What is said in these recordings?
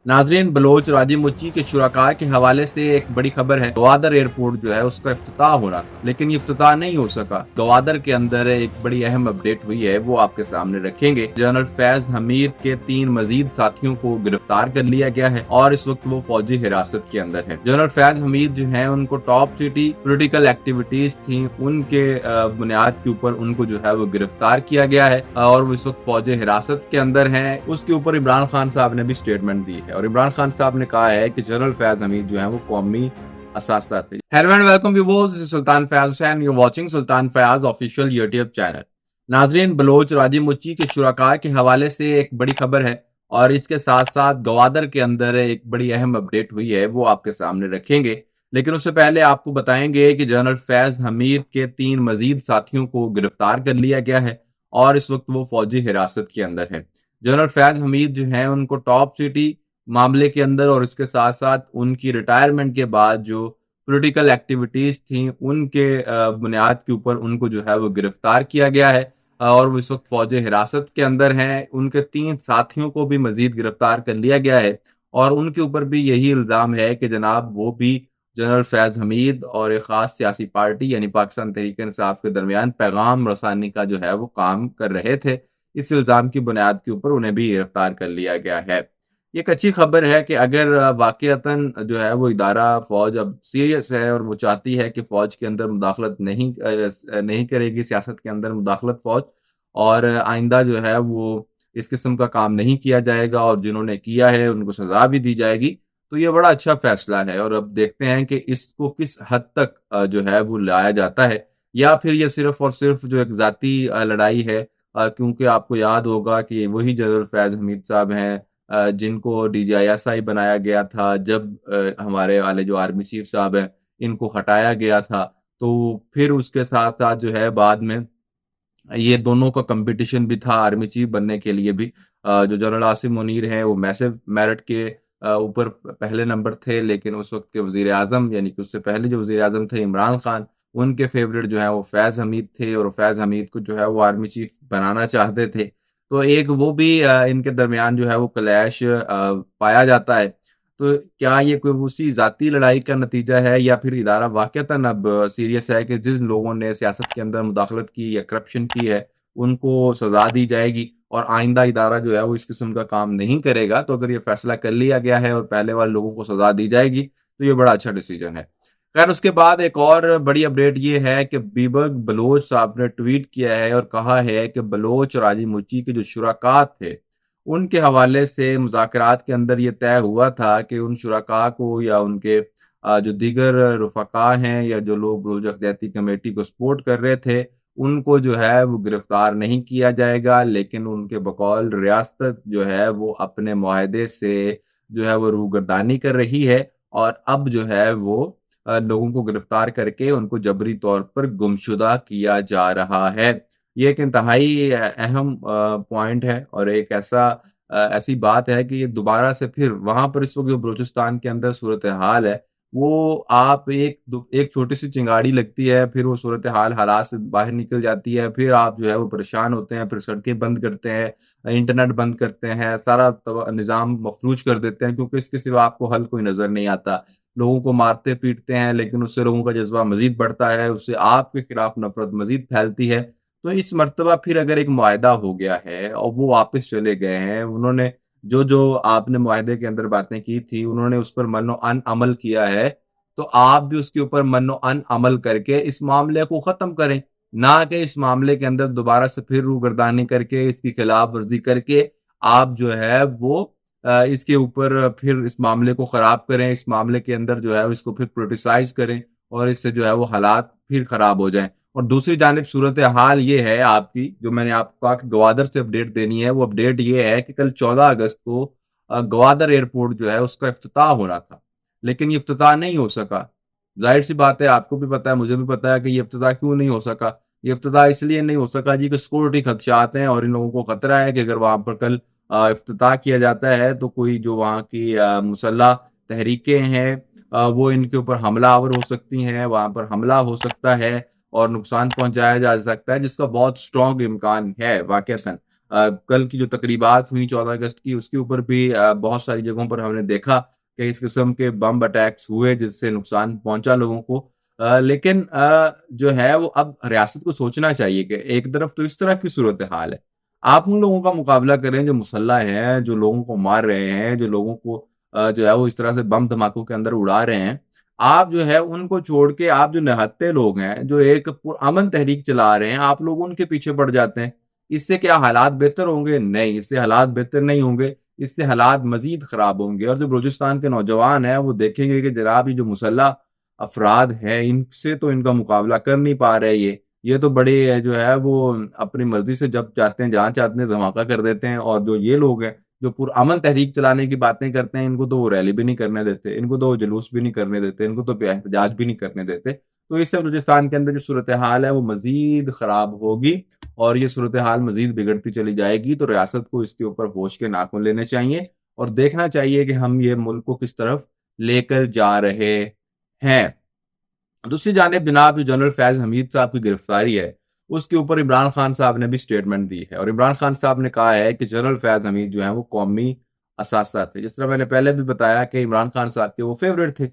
नाजरीन, बलोच राजी मुच्ची के शुरका के हवाले से एक बड़ी खबर है। गवादर एयरपोर्ट जो है उसका इफ्तिताह हो रहा था, लेकिन ये इफ्तिताह नहीं हो सका। गवादर के अंदर एक बड़ी अहम अपडेट हुई है, वो आपके सामने रखेंगे। जनरल फैज हमीद के 3 मजीद साथियों को गिरफ्तार कर लिया गया है और इस वक्त वो फौजी हिरासत के अंदर है। जनरल फैज हमीद जो है उनको टॉप सिटी पोलिटिकल एक्टिविटीज थी, उनके बुनियाद के ऊपर उनको जो है वो गिरफ्तार किया गया है और वो इस वक्त फौजी हिरासत के अंदर है। उसके ऊपर इमरान खान साहब ने भी स्टेटमेंट दी है और इमरान खान साहब ने कहा है कि जनरल फैज हमीद जो है वो कौमी असासा थे। Hello and welcome viewers, this is Sultan Fayaz Hussain, you are watching Sultan Fayaz official YouTube channel. नाजरीन, बलोच राजी मुच्ची के शुरका के हवाले से एक बड़ी खबर है और इसके साथ साथ गवादर के अंदर एक बड़ी अहम अपडेट हुई है, वो आपके सामने रखेंगे। लेकिन उससे पहले आपको बताएंगे कि जनरल फैज हमीद के 3 मजीद साथियों को गिरफ्तार कर लिया गया है और इस वक्त वो फौजी हिरासत के अंदर है। जनरल फैज हमीद जो है उनको टॉप सिटी मामले के अंदर और इसके साथ साथ उनकी रिटायरमेंट के बाद जो पॉलिटिकल एक्टिविटीज थी, उनके बुनियाद के ऊपर उनको जो है वो गिरफ्तार किया गया है और वो इस वक्त फौजी हिरासत के अंदर हैं। उनके 3 साथियों को भी मजीद गिरफ्तार कर लिया गया है और उनके ऊपर भी यही इल्ज़ाम है कि जनाब वो भी जनरल फैज हमीद और एक खास सियासी पार्टी यानी पाकिस्तान तहरीक इंसाफ के दरमियान पैगाम रसानी का जो है वो काम कर रहे थे। इस इल्ज़ाम की बुनियाद के ऊपर उन्हें भी गिरफ्तार कर लिया गया है। ये एक अच्छी खबर है कि अगर वाकईतन जो है वो इदारा फौज अब सीरियस है और वो चाहती है कि फौज के अंदर मुदाखलत नहीं करेगी, सियासत के अंदर मुदाखलत फौज, और आइंदा जो है वो इस किस्म का काम नहीं किया जाएगा और जिन्होंने किया है उनको सजा भी दी जाएगी, तो ये बड़ा अच्छा फैसला है। और अब देखते हैं कि इसको किस हद तक जो है वो लाया जाता है, या फिर ये सिर्फ और सिर्फ जो एक जाती लड़ाई है। क्योंकि आपको याद होगा कि वही जनरल फैज हमीद साहब हैं जिनको DGISI बनाया गया था जब हमारे वाले जो आर्मी चीफ साहब हैं इनको हटाया गया था। तो फिर उसके साथ साथ जो है बाद में ये दोनों का कंपटीशन भी था आर्मी चीफ बनने के लिए भी। जो जनरल आसिम मुनीर हैं वो मैसिव मेरिट के ऊपर पहले नंबर थे, लेकिन उस वक्त के वजीर आजम यानी कि उससे पहले जो वजीर आजम थे इमरान खान, उनके फेवरेट जो है वो फैज हमीद थे और फैज हमीद को जो है वो आर्मी चीफ बनाना चाहते थे। तो एक वो भी इनके दरमियान जो है वो क्लैश पाया जाता है। तो क्या ये कोई उसी जाती लड़ाई का नतीजा है या फिर इदारा वाकईतन अब सीरियस है कि जिन लोगों ने सियासत के अंदर मुदाखलत की या करप्शन की है उनको सजा दी जाएगी और आइंदा इदारा जो है वो इस किस्म का काम नहीं करेगा। तो अगर ये फैसला कर लिया गया है और पहले वाले लोगों को सजा दी जाएगी तो ये बड़ा अच्छा डिसीजन है। खैर, उसके बाद एक और बड़ी अपडेट ये है कि बीबक बलोच साहब ने ट्वीट किया है और कहा है कि बलोच राजी मुची के जो शुरका थे उनके हवाले से मुज़ाकरात के अंदर ये तय हुआ था कि उन शुरका को या उनके जो दीगर रुफका हैं या जो लोग बलूच यकजहती कमेटी को सपोर्ट कर रहे थे उनको जो है वो गिरफ्तार नहीं किया जाएगा, लेकिन उनके बकौल रियासत जो है वो अपने मुआहदे से जो है वो रूगर्दानी कर रही है और अब जो है वो लोगों को गिरफ्तार करके उनको जबरी तौर पर गुमशुदा किया जा रहा है। ये एक इंतहाई अहम पॉइंट है और एक ऐसी बात है कि ये दोबारा से फिर वहां पर इस वक्त जो बलूचिस्तान के अंदर सूरत हाल है वो आप एक छोटी सी चिंगाड़ी लगती है, फिर वो सूरत हाल हालात से बाहर निकल जाती है, फिर आप जो है वो परेशान होते हैं, फिर सड़कें बंद करते हैं, इंटरनेट बंद करते हैं, सारा निज़ाम मफलूज कर देते हैं क्योंकि इसके सिवा आपको हल कोई नजर नहीं आता। लोगों को मारते पीटते हैं, लेकिन उससे लोगों का जज्बा मजीद बढ़ता है, उससे आपके खिलाफ नफरत मजीद फैलती है। तो इस मर्तबा फिर अगर एक मुआहदा हो गया है और वो वापस चले गए हैं, उन्होंने जो जो आपने मुआहदे के अंदर बातें की थी उन्होंने उस पर मनो अन अमल किया है, तो आप भी उसके ऊपर मनो अन अमल करके इस मामले को खत्म करें, ना कि इस मामले के अंदर दोबारा से फिर रूगर्दानी करके इसकी खिलाफ वर्जी करके आप जो है वो इसके ऊपर फिर इस मामले को खराब करें, इस मामले के अंदर जो है इसको फिर पोलिटिसाइज करें और इससे जो है वो हालात फिर खराब हो जाएं। और दूसरी जानिब सूरत हाल ये है आपकी, जो मैंने आपको कहा कि गवादर से अपडेट देनी है, वो अपडेट ये है कि कल 14 अगस्त को गवादर एयरपोर्ट जो है उसका इफ्तिताह होना था, लेकिन ये इफ्तिताह नहीं हो सका। जाहिर सी बात है, आपको भी पता है मुझे भी पता है कि ये इफ्तिताह क्यों नहीं हो सका। ये इफ्तिताह इसलिए नहीं हो सका जी कि सिक्योरिटी खदशात हैं और इन लोगों को खतरा है कि अगर वहां पर कल इफ्तिताह किया जाता है तो कोई जो वहाँ की मुसल्ह तहरीकें हैं वो इनके ऊपर हमलावर हो सकती हैं, वहां पर हमला हो सकता है और नुकसान पहुंचाया जा सकता है, जिसका बहुत स्ट्रॉन्ग इम्कान है वाकईतन। کل کی جو تقریبات ہوئی 14 اگست کی، اس کے اوپر بھی بہت ساری جگہوں پر ہم نے دیکھا کہ اس قسم کے بم اٹیکس ہوئے جس سے نقصان پہنچا لوگوں کو۔ لیکن جو ہے وہ اب ریاست کو سوچنا چاہیے کہ ایک طرف تو اس طرح کی صورتحال ہے، آپ ان لوگوں کا مقابلہ کریں جو مسلح ہیں، جو لوگوں کو مار رہے ہیں، جو لوگوں کو جو ہے وہ اس طرح سے بم دھماکوں کے اندر اڑا رہے ہیں۔ آپ جو ہے ان کو چھوڑ کے آپ جو نہتے لوگ ہیں، جو ایک امن تحریک چلا رہے ہیں، آپ لوگ ان کے پیچھے پڑ جاتے ہیں۔ اس سے کیا حالات بہتر ہوں گے؟ نہیں، اس سے حالات بہتر نہیں ہوں گے، اس سے حالات مزید خراب ہوں گے۔ اور جو بلوچستان کے نوجوان ہیں وہ دیکھیں گے کہ جناب یہ جو مسلح افراد ہیں ان سے تو ان کا مقابلہ کر نہیں پا رہے، یہ تو بڑے جو ہے وہ اپنی مرضی سے جب چاہتے ہیں جہاں چاہتے ہیں دھماکہ کر دیتے ہیں، اور جو یہ لوگ ہیں جو پرامن تحریک چلانے کی باتیں کرتے ہیں، ان کو تو وہ ریلی بھی نہیں کرنے دیتے، ان کو تو وہ جلوس بھی نہیں کرنے دیتے، ان کو تو احتجاج بھی نہیں کرنے دیتے۔ تو اس سے بلوچستان کے اندر جو صورتحال ہے وہ مزید خراب ہوگی، اور یہ صورتحال مزید بگڑتی چلی جائے گی۔ تو ریاست کو اس کے اوپر ہوش کے ناخن لینے چاہیے اور دیکھنا چاہیے کہ ہم یہ ملک کو کس طرف لے کر جا رہے ہیں۔ دوسری جانب جناب جو جنرل فیض حمید صاحب کی گرفتاری ہے اس کے اوپر عمران خان صاحب نے بھی سٹیٹمنٹ دی ہے، اور عمران خان صاحب نے کہا ہے کہ جنرل فیض حمید جو ہیں وہ قومی اثاثہ تھے۔ جس طرح میں نے پہلے بھی بتایا کہ عمران خان صاحب کے وہ فیوریٹ تھے،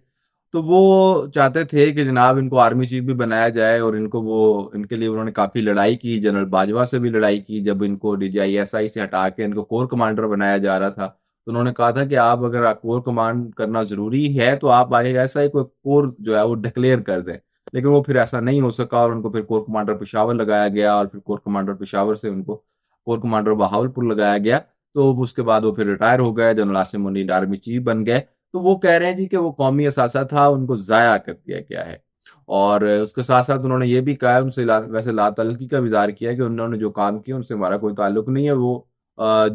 تو وہ چاہتے تھے کہ جناب ان کو آرمی چیف بھی بنایا جائے، اور ان کے لیے انہوں نے کافی لڑائی کی، جنرل باجوہ سے بھی لڑائی کی جب ان کو DGI-SI سے ہٹا کے ان کو کور کمانڈر بنایا جا رہا تھا۔ تو انہوں نے کہا تھا کہ آپ اگر کور کمانڈ کرنا ضروری ہے تو آپ ISI کو کور جو ہے وہ ڈکلیئر کر دیں، لیکن وہ پھر ایسا نہیں ہو سکا، اور ان کو پھر کور کمانڈر پشاور لگایا گیا، اور پھر کور کمانڈر پشاور سے ان کو کور کمانڈر بہاولپور لگایا گیا۔ تو اس کے بعد وہ پھر ریٹائر ہو گئے، general Asim Munir army chief بن گئے۔ تو وہ کہہ رہے ہیں جی کہ وہ قومی اثاثہ تھا، ان کو ضائع کر دیا گیا ہے۔ اور اس کے ساتھ ساتھ انہوں نے یہ بھی کہا، ان سے ویسے لا تعلقی کا اظہار کیا کہ انہوں نے جو کام کیا ان سے ہمارا کوئی تعلق نہیں ہے، وہ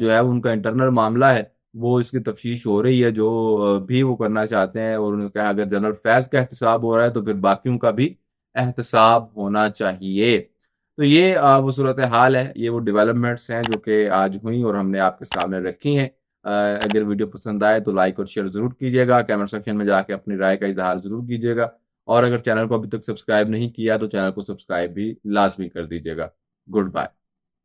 جو ہے ان کا انٹرنل معاملہ ہے، وہ اس کی تفتیش ہو رہی ہے، جو بھی وہ کرنا چاہتے ہیں۔ اور انہوں نے کہا اگر جنرل فیض کا احتساب ہو رہا ہے تو پھر باقیوں کا بھی احتساب ہونا چاہیے۔ تو یہ وہ صورتحال ہے، یہ وہ ڈیولپمنٹس ہیں جو کہ آج ہوئیں اور ہم نے آپ کے سامنے رکھی ہیں۔ اگر ویڈیو پسند آئے تو لائک اور شیئر ضرور کیجیے گا، کیمنٹ سیکشن میں جا کے اپنی رائے کا اظہار ضرور کیجیے گا، اور اگر چینل کو ابھی تک سبسکرائب نہیں کیا تو چینل کو سبسکرائب بھی لازمی کر دیجیے گا۔ Good bye.